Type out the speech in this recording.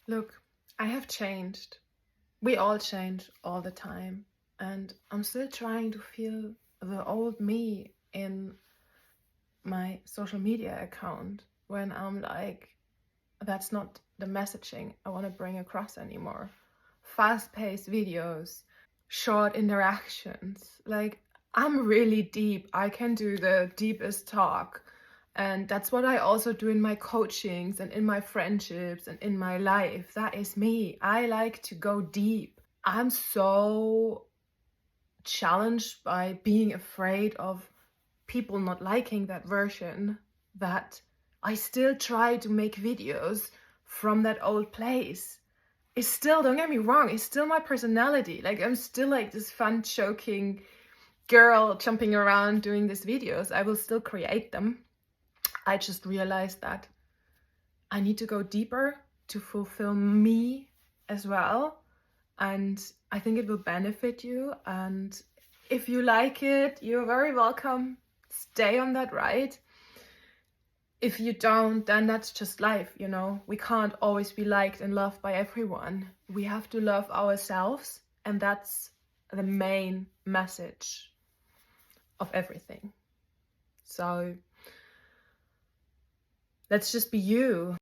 Look, I have changed. We all change all the time. And I'm still trying to feel the old me in my social media account when I'm like, that's not the messaging I want to bring across anymore. Fast-paced videos, short interactions. Like, I'm really deep. I can do the deepest talk. And that's what I also do in my coachings and in my friendships and in my life. That is me. I like to go deep. I'm so challenged by being afraid of people not liking that version that I still try to make videos from that old place. It's still, don't get me wrong, it's still my personality. Like, I'm still like this fun, joking girl jumping around doing these videos. I will still create them. I just realized that I need to go deeper to fulfill me as well. And I think it will benefit you. And if you like it, you're very welcome. Stay on that ride. If you don't, then that's just life, you know. We can't always be liked and loved by everyone. We have to love ourselves, and that's the main message of everything. So let's just be you.